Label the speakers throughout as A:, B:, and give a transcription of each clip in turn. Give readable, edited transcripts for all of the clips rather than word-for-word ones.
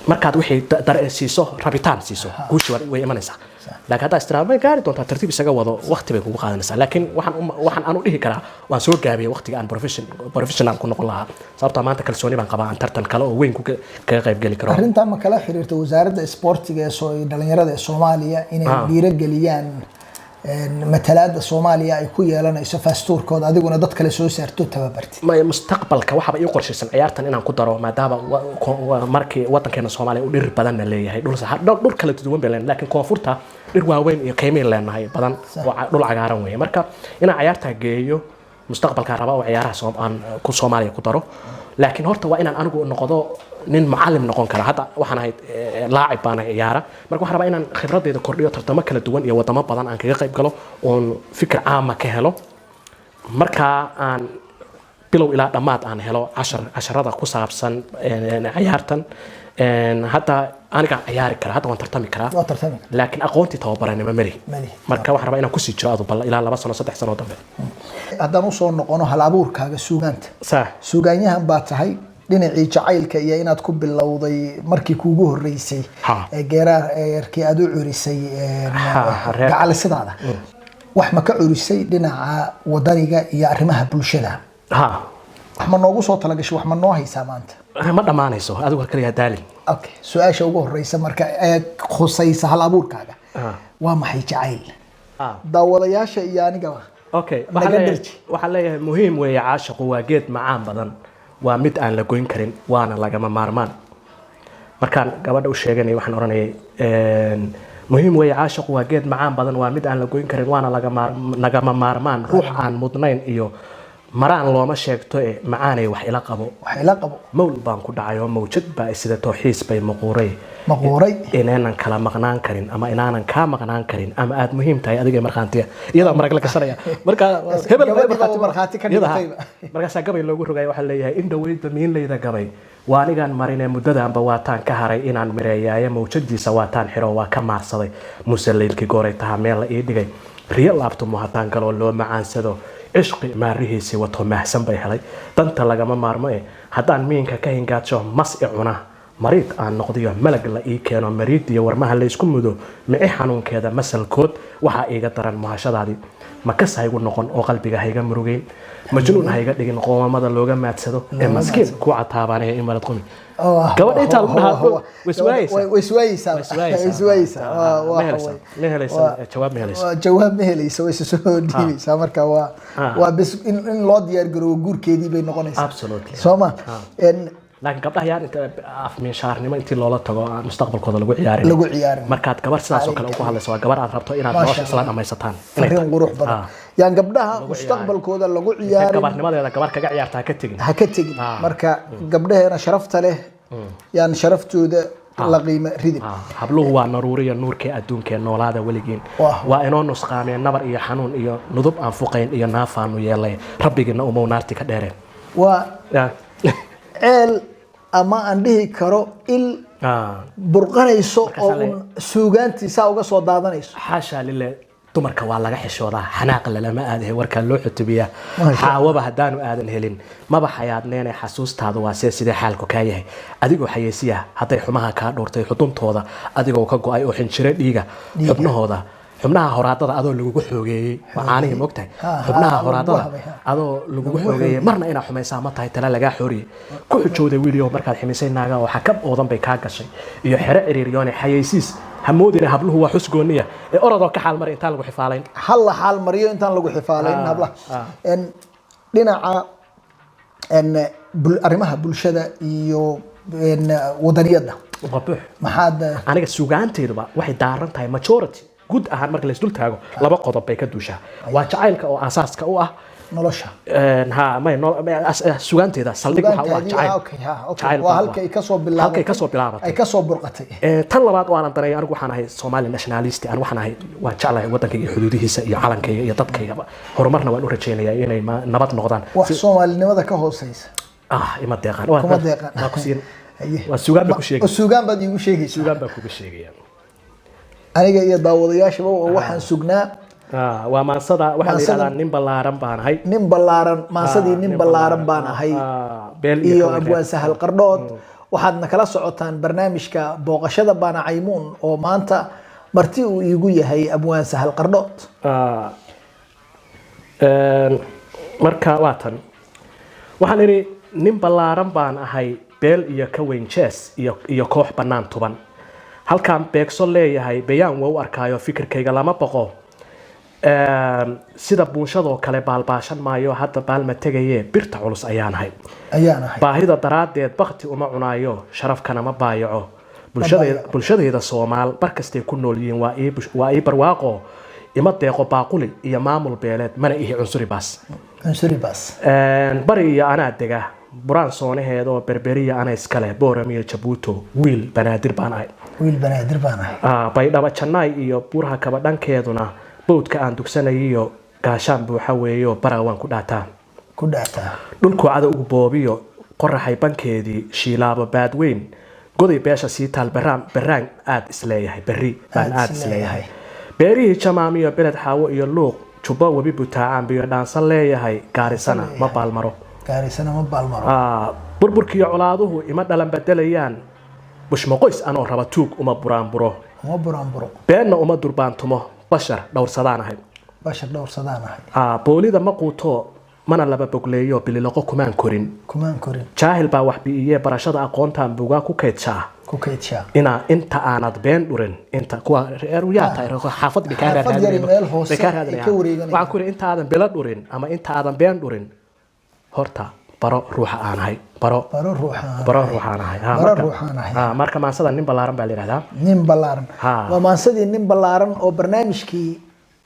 A: markaad wixii siiso rabitaan siiso guushi way imanaysaa laakiin hadda istiraamay gaari doontaa tartiib isaga wado waqti bay kugu qaadanaysaa laakiin waxaan aanu dhihi karaa waan soo gaabiyay waqtiga aan professional ku noqon lahaa sababta maanta kalsooni baan qabaa aan tartan kale oo weyn kaga qayb geli karo
B: arrinta ma kala xiriirto wasaaradda isboortiga ee dhalinyarada ee Soomaaliya inay dhiirigeliyaan matalaada Soomaaliya ay ku yeelanayso faastuurkooda adiguna dad kale soo saarto tababarti
A: ma mustaqbalka waxa ay qorshaysan ciyaartan inaan ku daro maadaama markii wadankeena Soomaaliya uu dhir badan leeyahay dhul kala duwan baa laakiin koonfurta dhir waaweyn iyo qiimo leenahay badan oo dhul cagaaran weeye marka inaan ciyaarta geeyo mustaqbalka raba oo ciyaaraha ku Soomaaliya ku daro laakiin horta waa inaan anigu noqdo nin macallim noqon kara hadda waxaan ahay laacib baan ciyaara marka waxaan rabaa inaan khibradeyda kordhiyo tartamo kala duwan iyo wadamo badan aan kaga qayb galo oo fikir caam ka helo marka aan bilow ilaa dhamaad aan helo casharada ku saabsan ciyaartan hadda aniga ciyaari kara hadda waan tartami karaa laakiin aqoontii tababaranimo mari marka waxaan rabaa inaan ku sii jiro adu bal ilaa 2 sano 3 sano dambe
B: haddaan u soo noqono hal abuurkaaga suugaanta suugaanyahan baa tahay dhinacii jacaylka iyo inaad ku bilowday markii kuugu horeysay geeraarkii aad u curisay gacalisidaada wax ma ka curisay dhinaca wadaniga iyo arrimaha bulshada wax ma noogu soo talagashay wax ma noo haysaa maanta
A: ma dhamaanayso adigu kaliya daalin
B: okay su'aasha ugu horeysa marka ay khusaysa hal abuurkaaga waa maxay jacayl daawadayaasha iyo aniga
A: okay waxaan leeyahay muhiim weeye caashiqu waa geed macaan badan waa mid aan la goyn karin waana lagama maarmaan markaan gabadha u sheeganay waxaan oranayay muhiim weeye caashiqu waa geed macaan badan waa mid aan la goyn karin waana lagama maarmaan ruux aan mudnayn iyo maraan looma sheegto macaanay wax ila qabo mawl baan ku dhacay oo mawjad baa sida tooxiis bay maquuray inaanan kala maqnaan karin ama inaanan ka maqnaan karin ama aad muhiim tahay adiga marxaantiya iyada marag la kashanaya marka hebel
B: marxaati ka dhigtay
A: marka gabay loogu rogay waxa leeyahay in dhaweyda miinlayda gabay waa anigan marinay muddadaanba waataan ka haray inaan mireeyaayo mawjadiisa waataan xiro waa ka maarsaday musaleelkii gooray taha meel la ii dhigay riyo laabto muhataan galoo loo macaansado ishqi maarihiisi wato mahsan bay helay danta lagama maarmo haddaan miinka ka hingaadsho mas i cuna mariid aan noqdiyo malag la ii keeno mariid iyo warmaha la isku mudo mici xanuunkeeda masalkood waxaa iiga daran muhashadaadii makas haygu noqon oo qalbiga hayga murugeyn majnuun hayga dhigin qoomamada looga maadsado ee maskiin ku cataabanaya in marad qumi gabadha inta lagu dhahaa
B: jawaab ma helaysa way soo dhiibaysaa marka waa bis in loo diyaar garoobo guurkeedii bay noqonaysaa sooma
A: laakiin gabdhaha yar inta afminshaarnimo intii loola tago mustaqbalkooda lagu ciyaarin markaad gabar sidaas oo kale ugu hadlayso waa gabar aad rabto inaad nolosha isla dhamaysataan
B: arrin qurux badan yaan gabdhaha mustaqbalkooda lagu ciyaarin
A: gabarnimadeeda gabar kaga ciyaarta ha ka tegin
B: marka gabdhaheena sharafta leh yaan sharaftooda la qiimo ridin
A: habluhu waa naruuriya nuurkii adduunkee noolaada weligiin waa inoo nusqaameen nabar iyo xanuun iyo nudub aan fuqayn iyo naafaanu yeelay rabbigiina umow naarti ka dheereen
B: waa ceel ama aan dhihi karo il burqanayso oo suugaantiisa uga soo daadanayso
A: xaasha lillah dumarka waa laga xishoodaa xanaaq lama aadahay warka loo xutubiyaa xaawaba hadaanu aadan helin maba xayaadneenay xasuustaadu waa sidee xaalku ka yahay adigoo xayeysiya haday xumaha ka dhurtay xuduntooda adigoo ka go'ay oo xinjire dhiiga xubnaha horaadada adoo lagu xoogeeyay macaanihi moogtahay xubnaha horaadada adoo lagu xoogeeyay marna ina xumaysaa ma tahay tala laga xooriyay ku xujooday wiiliyo markaad ximisay naaga oo xakab oodan bay ka gashay iyo xire ciriiriyoon xayeysiis hamoodina habluhu waa xusgooniya ee orodoo ka xaal mar intaan lagu xifaalayn
B: hal xaal mariyo intaan lagu xifaalayn hablaha dhinaca arrimaha bulshada iyo wadaniyada maxaad
A: aniga suugaanteeduba waxay daaran tahay majority guud ahaan marka la isdul taago laba qodob bay ka duushaa waa jacaylka oo asaaska u ah
B: nolosha
A: suugaanteeda saldhig waxa
B: waa halkay ka soo bilaabatay ay ka soo burqatay
A: tan labaad oo aan daray anigu waxaan ahay Somali nationalist aan waxaan ahay waa jeclahay wadankayga iyo xuduudihiisa iyo calankayga iyo dadkayga horumarna waan u rajaynayaa inay nabad noqdaan
B: wax Soomaalinimada ka hooseysa
A: ima deeqan waa ku siin waa suugaan baa ku sheegay
B: suugaan baad igu sheegaysaa
A: suugaan baa kuga sheegaya
B: aniga iyo daawadayaashaba waxaan sugnaa
A: waa maansada waxa la yiraahdaa nin balaaran baan ahay
B: nin balaaran maansadii nin balaaran baan ahay iyo abwaan sahal qardhood waxaadna kala socotaan barnaamijka booqashada baana caymuun oo maanta marti uu iigu yahay abwaan Sahal Qardhood.
A: marka waatan waxaan idhi nin ballaaran baan ahay beel iyo ka weyn jees iyo koox bannaan tuban halkaan beegso leeyahay bayaan waa u arkaayo fikirkayga lama boqo sida buunshadoo kale baalbaashan maayo hadda baalma tegayee birta culus ayaanahay baahida daraaddeed bakti uma cunaayo sharafkana ma baayaco bulshadayda Soomaal barkastay ku nool yihiin waa ii barwaaqo ima deeqo baaquli iyo maamul beeleed mana ihi cunsuri baas bari iyo anaa dega buraan soonaheeda oo berberiya ana iskale Booram iyo Jabuuti wiil banaadir baan ahay baydhaba Jannaay iyo buraha kaba dhankeeduna boodka aan dugsanayo gaashaan buuxa weeyo barawaan ku dhaataa dhulku cada ugu boobiyo qoraxay bankeedii shiilaabo baadweyn goday beesha sii taal baraan aad isleeyahay beerihii jamaamiyo beled xaawo iyo luuq jubbo webi butaacaan biyo dhaansan leeyahay gaarisana ma baalmaro burburkiyo colaaduhu ima dhalan bedelayaan bushmaqoys anoo raba tuug uma buraanburo beenna uma durbaantumo bashar dhowrsadaan ahay boolida ma quuto mana laba bogleeyo bililaqo kumaan korin jaahil baa wax bi'iyee barashada aqoontaan buugaa ku kaydshaa inta aanad been dhurin inta kuwa xaafad inta aadan bila dhurin ama inta aadan been dhurin horta baro ruuxa aan ahay baro ruuxaan ahay marka maansada nin ballaaran baa la yidhahdaa
B: nin ballaaran waa maansadii nin ballaaran oo barnaamijkii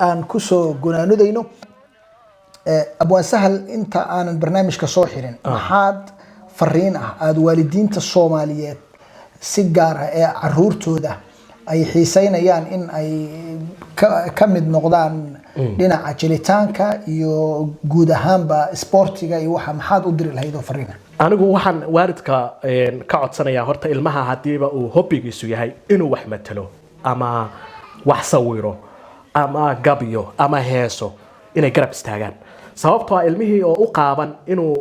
B: aan kusoo gunaanudayno abwaan Sahal inta aanan barnaamijka soo xirin maxaad fariin ah aad waalidiinta Soomaaliyeed si gaar ah ee caruurtooda ay xiiseynayaan in ay ka mid noqdaan dhinaca jelitaanka iyo guud ahaanba sportiga iyo waxa maxaad u diri lahayd oo fariin
A: anigu waxaan waalidka ka codsanayaa horta ilmaha hadiiba uu hobbigiisu yahay inuu wax matalo ama wax sawiro ama gabiyo ama heeso inay garab istaagaan sababtoo ah ilmihii oo u qaaban inuu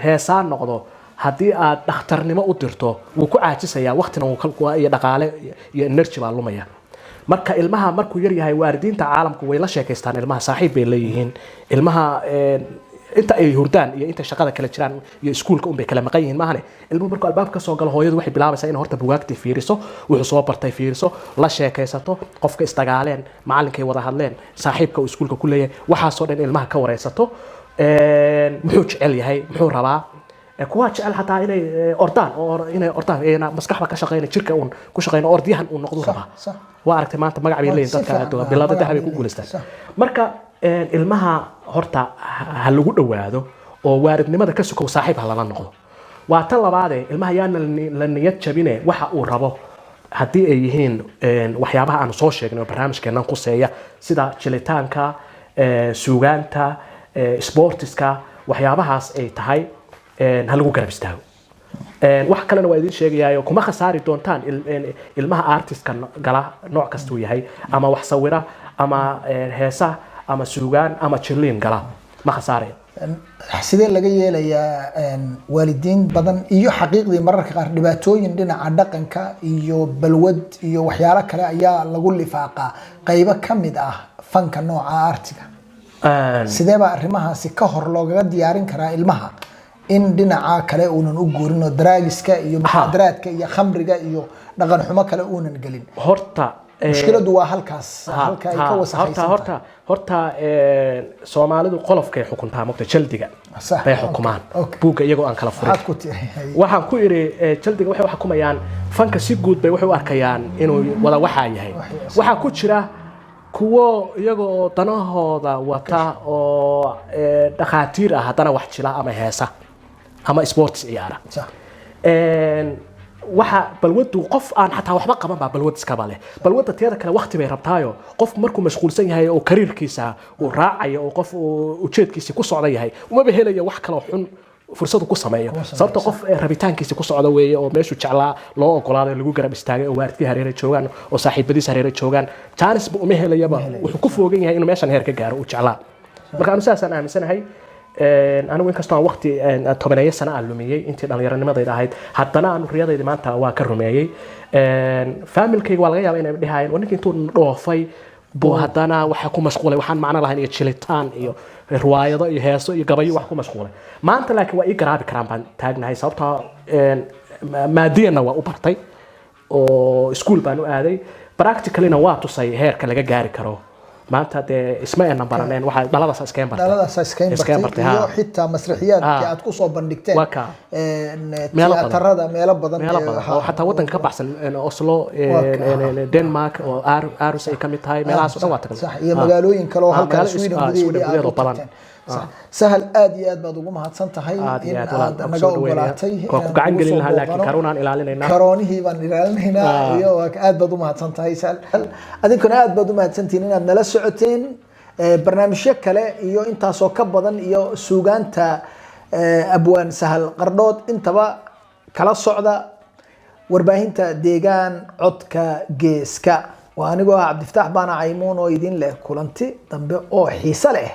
A: heesaan noqdo haddii aad dhakhtarnimo u dirto wuu ku caajisayaa waqtina iyo dhaqaale iyo energy baa lumaya marka ilmaha markuu yar yahay waalidiinta caalamku way la sheekaystaan ilmaha saaxiib bay leeyihiin ilmaha inta ay hurdaan iyo inta shaqada kala jiraan iyo iskuulka un bay kala maqan yihiin maahane ilmuhu markuu albaabka soo galo hooyadu waxay bilaabaysaa in horta bugaagtii fiiriso wuxuu soo bartay fiiriso la sheekaysato qofka isdagaaleen macallinkay wada hadleen saaxiibka uu iskuulka ku leeyahay waxaasoo dhan ilmaha ka wareysato muxuu jecel yahay muxuu rabaa kuwa jecel hataa inay ordaan maskaxda ka shaqeeyna jirka uun ku shaqeeyna ordyahan uu noqdo rabaa waa aragtay maanta magac bay leeyihiin dadka bilada dahab ay ku guuleystaan marka ilmaha horta ha lagu dhawaado oo waalidnimada ka sukow saaxiib ha lala noqdo waa tan labaad ilmaha yaana la niyad jabine waxa uu rabo haddii ay yihiin waxyaabaha aan soo sheegnay barnaamijkeenan quseeya sida jilitaanka suugaanta sportiska waxyaabahaas ay tahay ha lagu garab istaago wax kalena waa idin sheegayaa kuma khasaari doontaan ilmaha artistka gala nooc kasta uu yahay ama wax sawira ama heesa ama suugaan ama jilin gala ma khasaareen
B: sidee laga yeelayaa waalidiin badan iyo xaqiiqdii mararka qaar dhibaatooyin dhinaca dhaqanka iyo balwad iyo waxyaalo kale ayaa lagu lifaaqaa qaybo ka mid ah fanka nooca artiga sidee baa arrimahaasi ka hor loogaga diyaarin karaa ilmaha in dhinaca kale uunan u guurin oo daraagiska iyo muxaadaraadka iyo khamriga iyo dhaqan xumo kale uunan gelin
A: horta
B: mushkiladu waa halkaas halka ay ka wasakhaysan
A: horta Soomaalidu qolofkay xukuntaa mugta jaldiga bay xukumaan buuga iyagoo aan kala furin waxaan ku iri jaldiga waxay xukumayaan fanka si guud bay waxay u arkayaan inuu wada waxa yahay waxa ku jira kuwo iyagoo danahooda wata oo dhaqaatiir ah hadana wax jila ama heesa ama sports ciyaara waxa balwadu qof aan xataa waxba qaban baa balwad iska bale balwada tiyada kale waqti bay rabtaayo qof markuu mashquulsan yahay oo kariirkiisa uu raacayo oo qof ujeedkiisa ku socda yahay uma helayo wax kale oo xun fursad ku sameeyo sababta qof rabitaankiisa ku socda weeye oo meeshu jeclaa loo ogolaaday lagu garab istaagay oo waartii hareere joogan oo saaxiibadiis hareere joogan chance buu uma helayaba wuxuu ku foogan yahay inuu meeshan heer ka gaaro uu jeclaa marka anu saasaan aaminsanahay anigu inkastoo aan waqti tobaneeyo sano aan lumiyey intii dhallinyaranimadayda ahayd haddana aan riyadayda maanta waa ka rumeeyey familkayga waa laga yaabaa inay dhahayeen waa ninkii intuu dhoofay buu haddana waxa ku mashquulay waxaan macno lahayn iyo jilitaan iyo riwaayado iyo heeso iyo gabayo wax ku mashquulay maanta laakiin waa ii garaabi karaan baan taagnahay sababtoo maadiyana waa u bartay oo iskuul baan u aaday practicallyna waa tusay heerka laga gaari karo maanta dee isma aynan baraneen waxa dhaladaas iskeen bartay
B: iyo xitaa masraxiyaadkii aad ku soo bandhigteen tiyaatarada meelo badan
A: oo xataa wadanka ka baxsan Oslo Denmark oo Aarhus ay ka mid tahay meelahaas oo dhan waa tagnay
B: sax iyo magaalooyin kale oo halkaas Sweden gudaheeda badan sahal aad iyo aad baad ugu mahadsan tahay in aad naga ogolaatay
A: ku gacan gelin lahaa laakiin karoonaan ilaalinaynaa
B: karoonihii baan ilaalinaynaa iyo aad baad u mahadsan tahay sahal adinkuna aad baad u mahadsantihiin inaad nala socoteen barnaamijyo kale iyo intaasoo ka badan iyo suugaanta abwaan Sahal Qardhood intaba kala socda warbaahinta deegaan codka geeska waa anigoo Cabdifataax Baana Caymuun oo idin leh kulanti dambe oo xiiso leh